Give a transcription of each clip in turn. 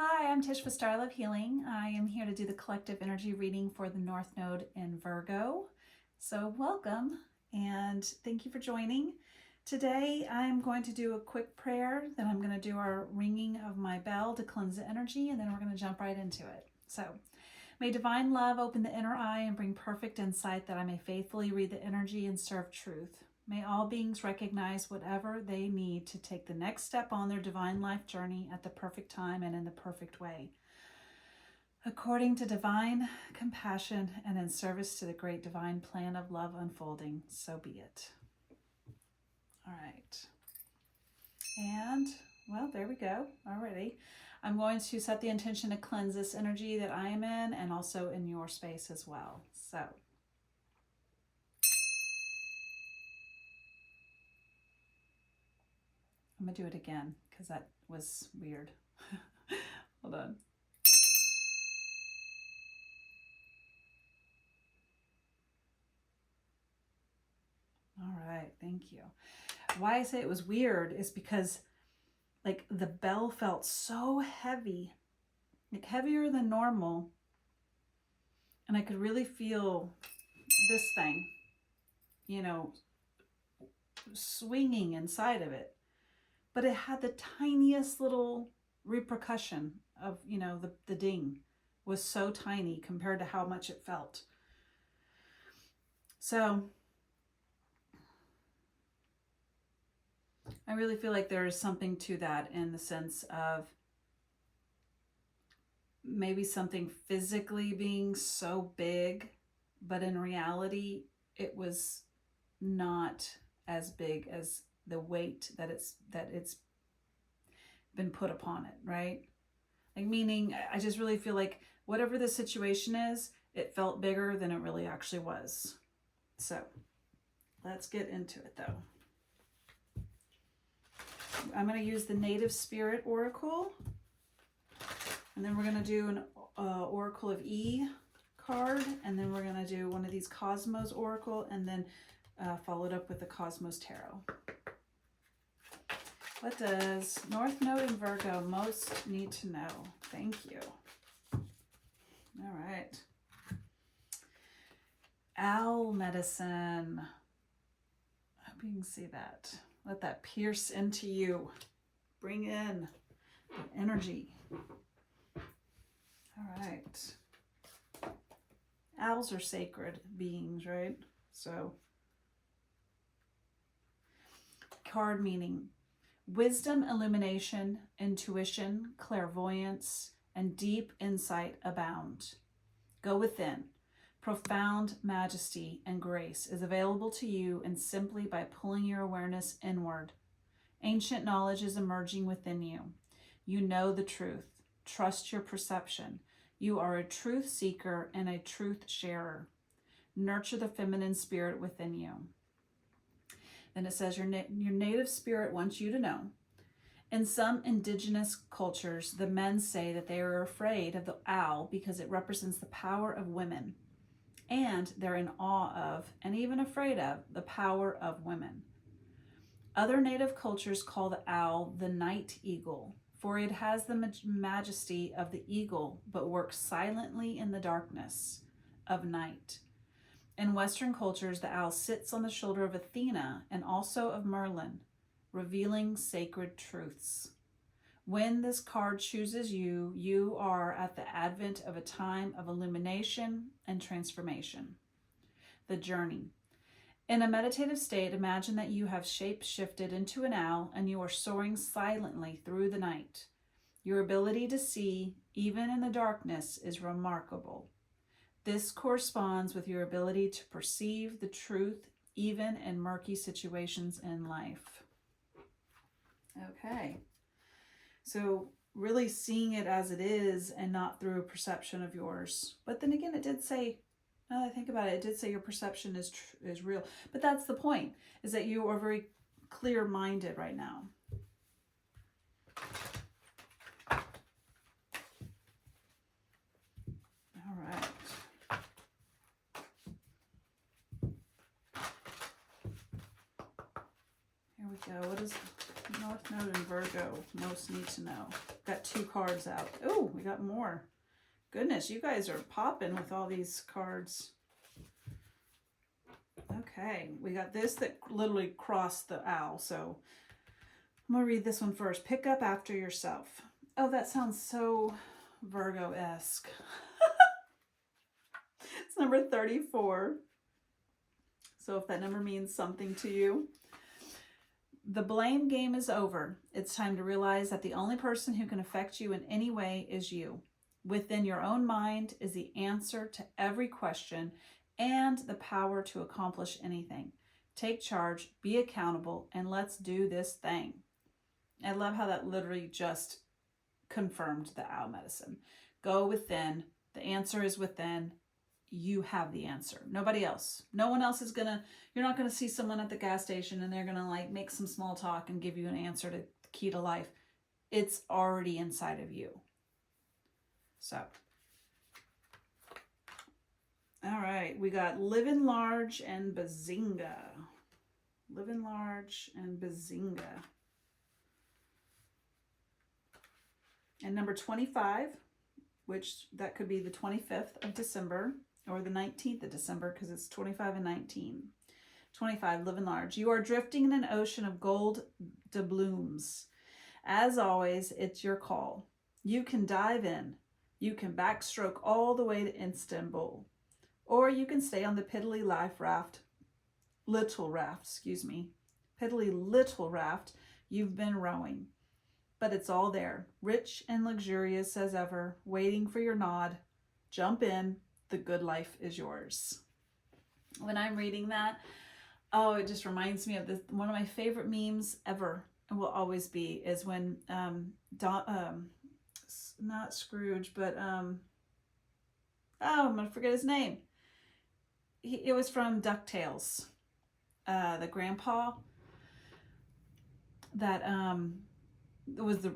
Hi, I'm Tish with Star Love Healing. I am here to do the collective energy reading for the North Node in Virgo. So welcome and thank you for joining. Today I'm going to do a quick prayer, then I'm going to do our ringing of my bell to cleanse the energy, and then we're going to jump right into it. So, may divine love open the inner eye and bring perfect insight that I may faithfully read the energy and serve truth. May all beings recognize whatever they need to take the next step on their divine life journey at the perfect time and in the perfect way, according to divine compassion and in service to the great divine plan of love unfolding. So be it. All right. And, well, there we go. Alrighty. I'm going to set the intention to cleanse this energy that I am in and also in your space as well. So, I'm going to do it again because that was weird. Hold on. All right, thank you. Why I say it was weird is because like the bell felt so heavy, like heavier than normal. And I could really feel this thing, swinging inside of it. But it had the tiniest little repercussion of, the ding was so tiny compared to how much it felt. So I really feel like there is something to that in the sense of maybe something physically being so big, but in reality, it was not as big as the weight that it's been put upon it, right? Like, meaning, I just really feel like whatever the situation is, it felt bigger than it really actually was. So let's get into it though. I'm going to use the Native Spirit Oracle, and then we're going to do an Oracle of E card, and then we're going to do one of these Cosmos Oracle, and then followed up with the Cosmos Tarot. What does North Node in Virgo most need to know? Thank you. All right. Owl medicine. I hope you can see that. Let that pierce into you. Bring in the energy. All right. Owls are sacred beings, right? So, card meaning wisdom, illumination, intuition, clairvoyance, and deep insight abound. Go within. Profound majesty and grace is available to you, and simply by pulling your awareness inward. Ancient knowledge is emerging within you. You know the truth. Trust your perception. You are a truth seeker and a truth sharer. Nurture the feminine spirit within you. Then it says your native spirit wants you to know. In some indigenous cultures, the men say that they are afraid of the owl because it represents the power of women. And they're in awe of, and even afraid of, the power of women. Other native cultures call the owl the night eagle, for it has the majesty of the eagle, but works silently in the darkness of night. In Western cultures, the owl sits on the shoulder of Athena and also of Merlin, revealing sacred truths. When this card chooses you, you are at the advent of a time of illumination and transformation. The journey. In a meditative state, imagine that you have shape-shifted into an owl and you are soaring silently through the night. Your ability to see, even in the darkness, is remarkable. This corresponds with your ability to perceive the truth even in murky situations in life. Okay. So really seeing it as it is and not through a perception of yours. But then again, it did say, now that I think about it, it did say your perception is real. But that's the point, is that you are very clear-minded right now. All right. Here we go. What does North Node in Virgo most need to know? Got 2 cards out. Oh, we got more. Goodness, you guys are popping with all these cards. Okay, we got this that literally crossed the owl. So I'm going to read this one first. Pick up after yourself. Oh, that sounds so Virgo-esque. It's number 34. So if that number means something to you. The blame game is over. It's time to realize that the only person who can affect you in any way is you. Within your own mind is the answer to every question and the power to accomplish anything. Take charge, be accountable, and let's do this thing. I love how that literally just confirmed the owl medicine. Go within. The answer is within. You have the answer. Nobody else. No one else is gonna, you're not gonna see someone at the gas station and they're gonna like make some small talk and give you an answer to the key to life. It's already inside of you. So, all right, we got Living Large and Bazinga. Living Large and Bazinga. And number 25, which that could be the 25th of December or the 19th of December because it's 25 and 19. 25, Living Large. You are drifting in an ocean of gold doubloons. As always, it's your call. You can dive in. You can backstroke all the way to Istanbul. Or you can stay on the piddly little raft you've been rowing. But it's all there, rich and luxurious as ever, waiting for your nod. Jump in, the good life is yours. When I'm reading that, oh, it just reminds me of this. One of my favorite memes ever, and will always be, is when not Scrooge, but I'm gonna forget his name. It was from DuckTales. The grandpa that it was the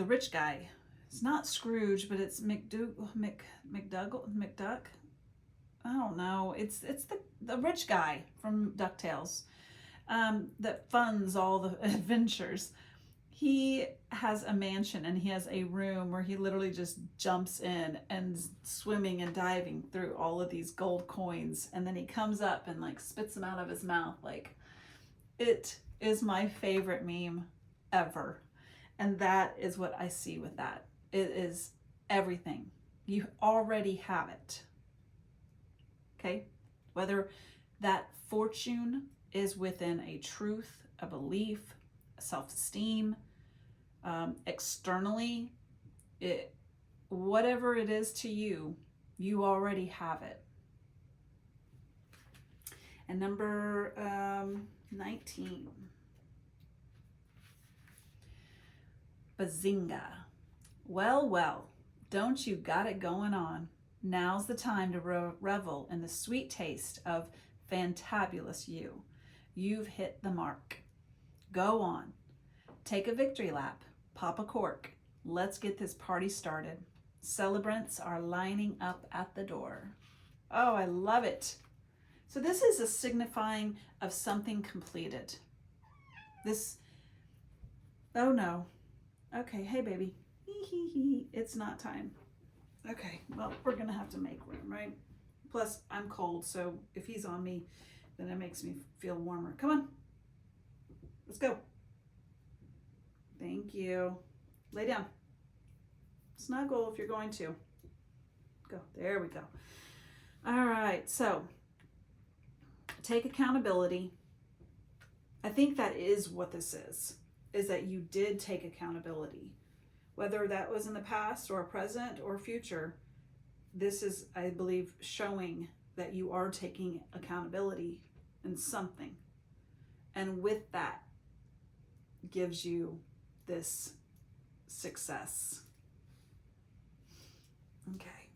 rich guy. It's not Scrooge, but it's McDuck. I don't know. It's the rich guy from DuckTales that funds all the adventures. He has a mansion and he has a room where he literally just jumps in and swimming and diving through all of these gold coins, and then he comes up and like spits them out of his mouth. Like, it is my favorite meme ever. And that is what I see with that. It is everything. You already have it. Okay? Whether that fortune is within a truth, a belief, a self-esteem, externally, whatever it is to you, you already have it. And number 19. Bazinga. Well, don't you got it going on? Now's the time to revel in the sweet taste of fantabulous you. You've hit the mark. Go on. Take a victory lap. Pop a cork. Let's get this party started. Celebrants are lining up at the door. Oh, I love it. So this is a signifying of something completed. Oh no. Okay, hey baby. It's not time. Okay, well, we're gonna have to make room, right? Plus, I'm cold, so if he's on me, then it makes me feel warmer. Come on. Let's go. Thank you. Lay down. Snuggle if you're going to. Go. There we go. All right, so take accountability. I think that is what this is that you did take accountability. Whether that was in the past or present or future, this is, I believe, showing that you are taking accountability in something. And with that, gives you this success. Okay.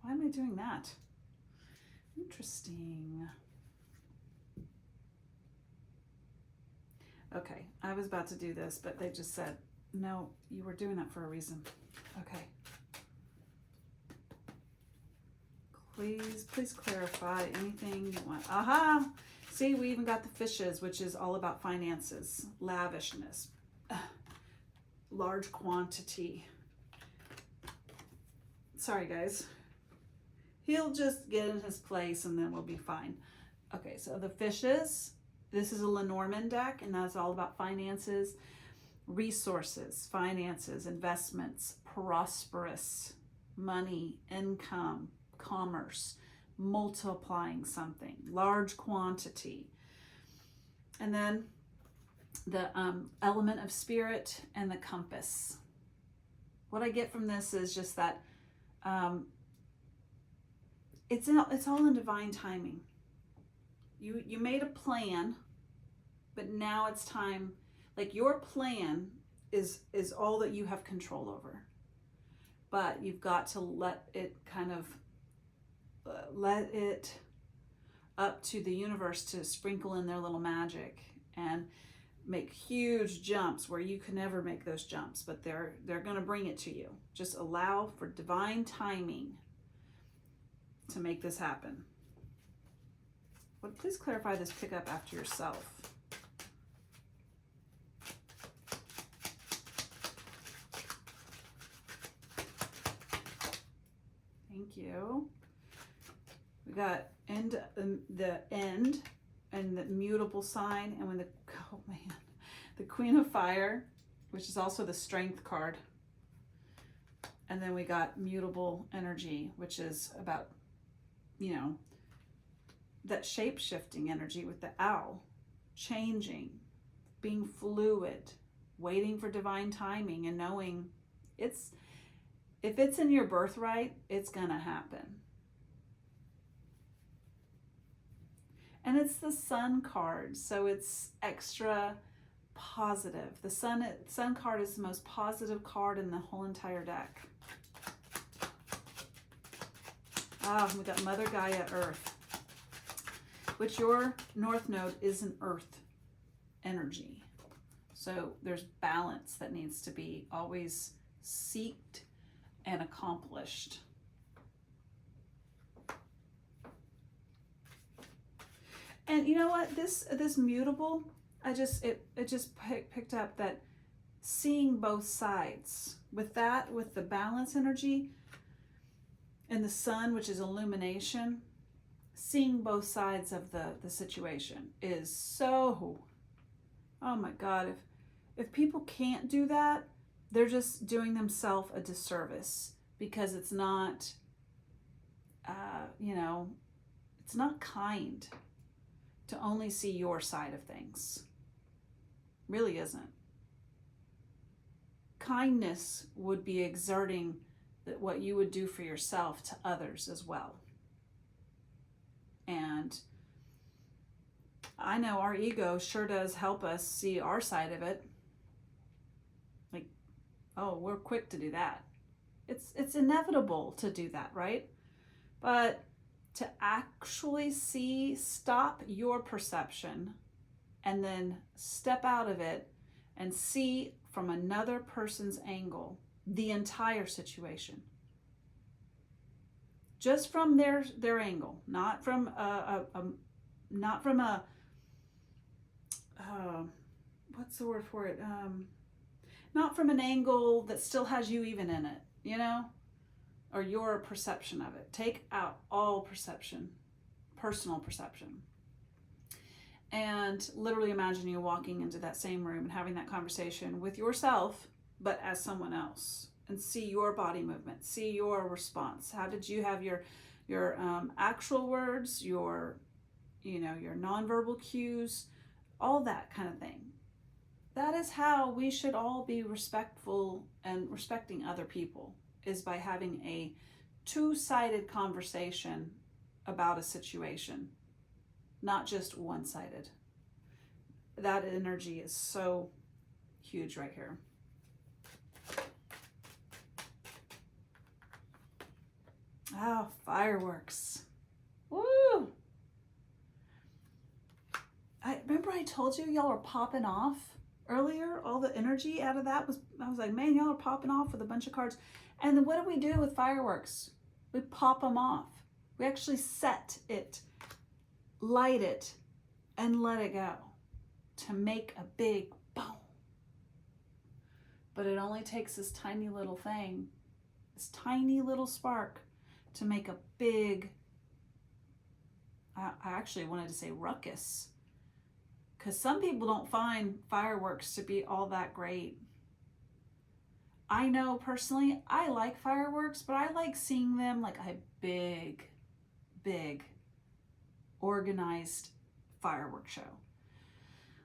Why am I doing that? Interesting. Okay, I was about to do this, but they just said, no, you were doing that for a reason. Okay. Please clarify anything you want. Aha! See, we even got the fishes, which is all about finances, lavishness. large quantity. Sorry, guys. He'll just get in his place and then we'll be fine. Okay, so the fishes. This is a Lenormand deck, and that's all about finances, resources, finances, investments, prosperous, money, income, commerce, multiplying something, large quantity. And then the element of spirit and the compass. What I get from this is just that it's all in divine timing. You made a plan, but now it's time. Like, your plan is all that you have control over, but you've got to let it kind of let it up to the universe to sprinkle in their little magic and make huge jumps where you can never make those jumps, but they're going to bring it to you. Just allow for divine timing to make this happen. But please clarify this pickup after yourself. Thank you. We got the end and the mutable sign, and when the Queen of Fire, which is also the Strength card. And then we got mutable energy, which is about, that shape-shifting energy with the owl, changing, being fluid, waiting for divine timing, and knowing if it's in your birthright, it's gonna happen. And it's the Sun card, so it's extra positive. The Sun card is the most positive card in the whole entire deck. We got Mother Gaia, Earth, which your North Node is an Earth energy. So there's balance that needs to be always seeked and accomplished. And you know what? This mutable, it just picked up that seeing both sides. With the balance energy and the sun, which is illumination, seeing both sides of the situation is so, oh my God, if people can't do that, they're just doing themselves a disservice, because it's not, it's not kind to only see your side of things. Really isn't. Kindness would be exerting what you would do for yourself to others as well. And I know our ego sure does help us see our side of it. Like, oh, we're quick to do that. It's inevitable to do that, right? But to actually stop your perception and then step out of it and see from another person's angle the entire situation. Just from their angle, not from what's the word for it? Not from an angle that still has you even in it, or your perception of it. Take out all perception, personal perception. And literally imagine you walking into that same room and having that conversation with yourself, but as someone else, and see your body movement, see your response. How did you have your actual words, your nonverbal cues, all that kind of thing. That is how we should all be respectful and respecting other people, is by having a two-sided conversation about a situation, not just one-sided. That energy is so huge right here. Oh, fireworks. Woo! Remember I told you y'all are popping off earlier? All the energy out of that I was like, man, y'all are popping off with a bunch of cards. And then what do we do with fireworks? We pop them off. We actually set it, light it, and let it go to make a big boom. But it only takes this tiny little thing, this tiny little spark, to make a big, I actually wanted to say ruckus, because some people don't find fireworks to be all that great. I know personally, I like fireworks, but I like seeing them like a big, big, organized fireworks show,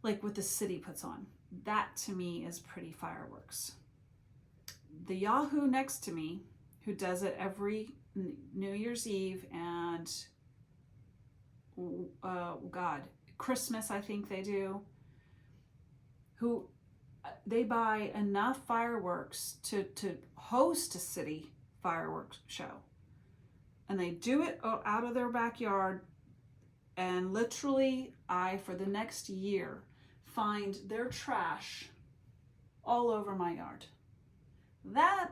like what the city puts on. That to me is pretty fireworks. The Yahoo next to me, who does it every New Year's Eve and Christmas, I think they do, who they buy enough fireworks to host a city fireworks show. And they do it out of their backyard. And literally, for the next year, find their trash all over my yard. That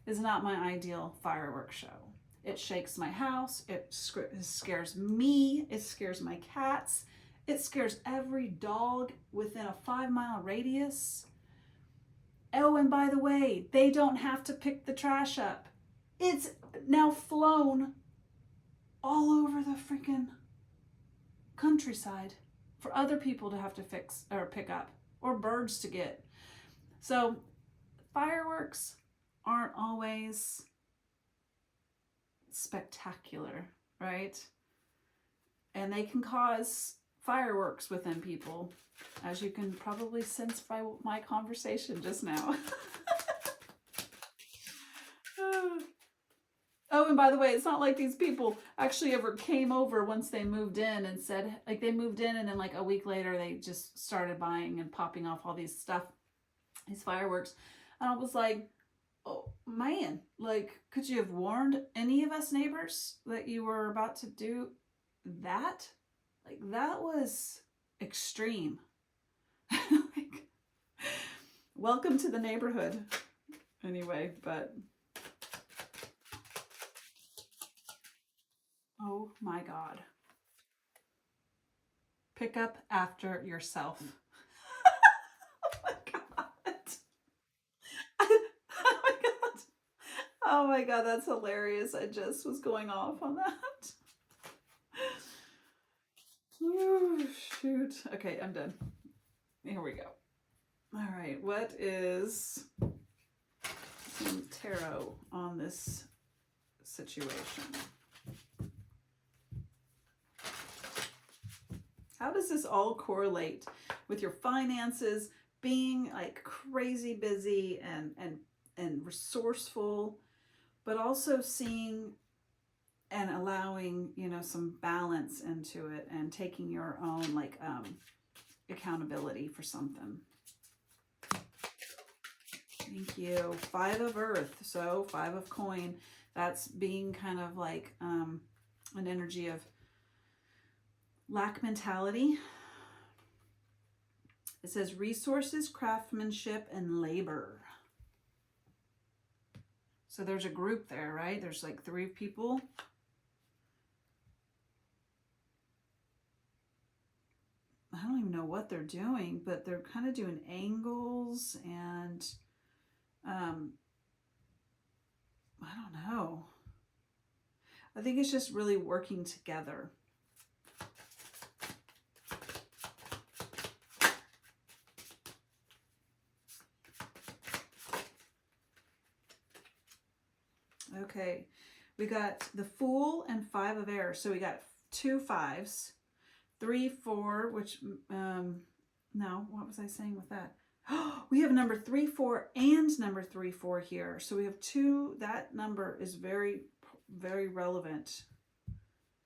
is not my ideal fireworks show. It shakes my house. It scares me. It scares my cats. It scares every dog within a 5-mile radius. Oh, and by the way, they don't have to pick the trash up. It's now flown all over the freaking countryside for other people to have to fix or pick up, or birds to get. So fireworks aren't always spectacular, right? And they can cause fireworks within people, as you can probably sense by my conversation just now. Oh, and by the way, it's not like these people actually ever came over once they moved in and said, like, they moved in and then like a week later they just started buying and popping off all these stuff, these fireworks. And I was like, oh man, like, could you have warned any of us neighbors that you were about to do that? Like, that was extreme. Like, welcome to the neighborhood. Anyway, but oh my God. Pick up after yourself. Oh my God. Oh my God. Oh my God, that's hilarious. I just was going off on that. Oh, shoot. Okay, I'm done. Here we go. All right, what is some tarot on this situation? How does this all correlate with your finances, being like crazy busy and resourceful, but also seeing and allowing, you know, some balance into it and taking your own like accountability for something? Thank you. 5 of Earth, so 5 of Coin. That's being kind of like an energy of lack mentality. It says resources, craftsmanship, and labor. So there's a group there, right? There's like 3 people. I don't even know what they're doing, but they're kind of doing angles and I don't know. I think it's just really working together. Okay, we got the Fool and 5 of Air. So we got 2 5s, 3 4, which, no, what was I saying with that? We have number 3 4 and number 3 4 here. So we have 2, that number is very, very relevant.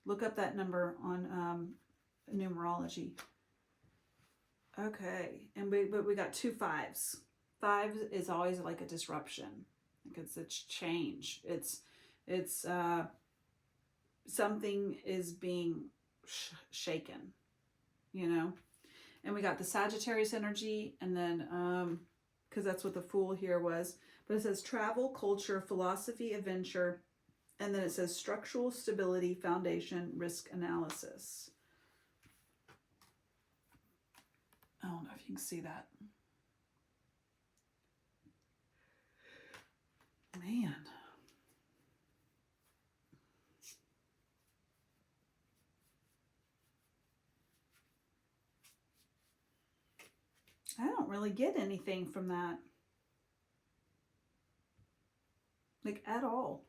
Look up that number on numerology. Okay, and but we got 2 5s. 5 is always like a disruption. Because it's change. It's something is being shaken, you know. And we got the Sagittarius energy, and then because that's what the Fool here was. But it says travel, culture, philosophy, adventure, and then it says structural stability, foundation, risk analysis. I don't know if you can see that. I don't really get anything from that. Like, at all.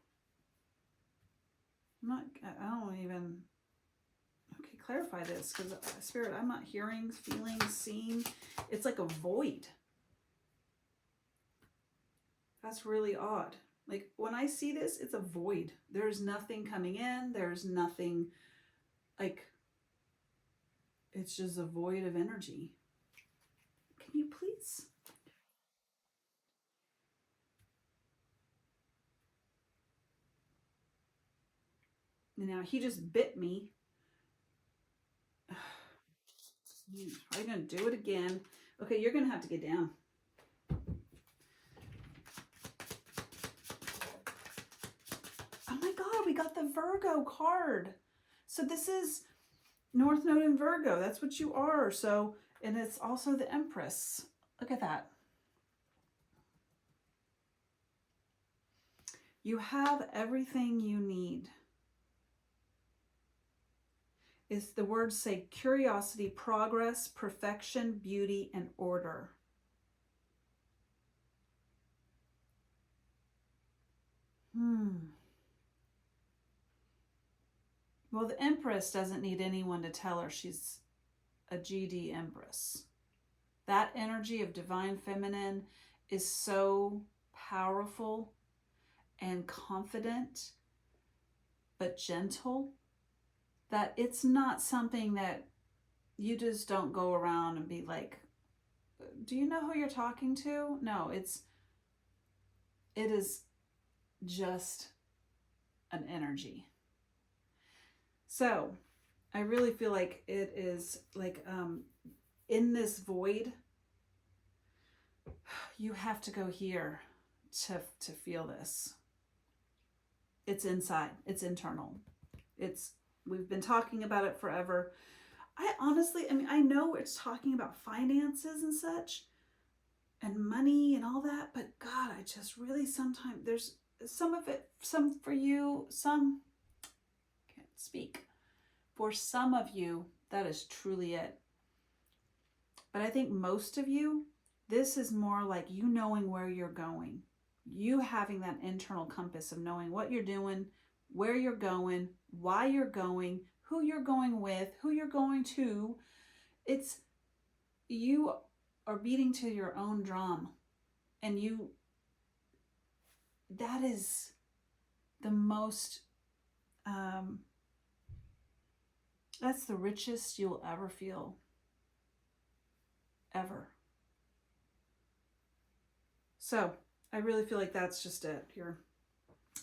I don't even, okay, clarify this, because Spirit, I'm not hearing, feeling, seeing. It's like a void. That's really odd. Like, when I see this, it's a void. There's nothing coming in. There's nothing, like, it's just a void of energy. Can you please? Now, he just bit me. He's probably going to do it again. Okay, you're going to have to get down. Oh my God, we got the Virgo card. So this is North Node in Virgo. That's what you are. So, and it's also the Empress. Look at that. You have everything you need. Is the words say curiosity, progress, perfection, beauty, and order. Well, the Empress doesn't need anyone to tell her she's a GD Empress. That energy of divine feminine is so powerful and confident, but gentle, that it's not something that you just don't go around and be like, do you know who you're talking to? No, it is just an energy. So I really feel like it is like in this void, you have to go here to feel this. It's inside, it's internal. We've been talking about it forever. I know it's talking about finances and such and money and all that, but God, I just really sometimes, there's some of it, some for you, some, can't speak. For some of you, that is truly it. But I think most of you, this is more like you knowing where you're going. You having that internal compass of knowing what you're doing, where you're going, why you're going, who you're going with, who you're going to. It's, you are beating to your own drum. And that is the most, that's the richest you'll ever feel. Ever. So I really feel like that's just it here.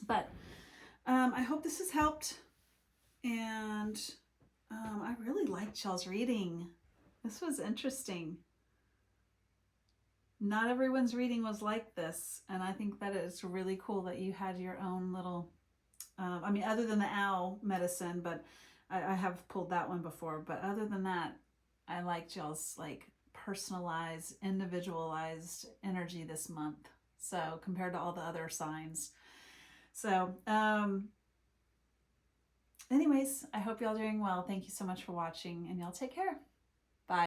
But I hope this has helped. And I really liked y'all's reading. This was interesting. Not everyone's reading was like this. And I think that it's really cool that you had your own little, other than the owl medicine, but I have pulled that one before. But other than that, I liked y'all's like personalized, individualized energy this month. So compared to all the other signs. So anyways, I hope y'all doing well. Thank you so much for watching, and y'all take care.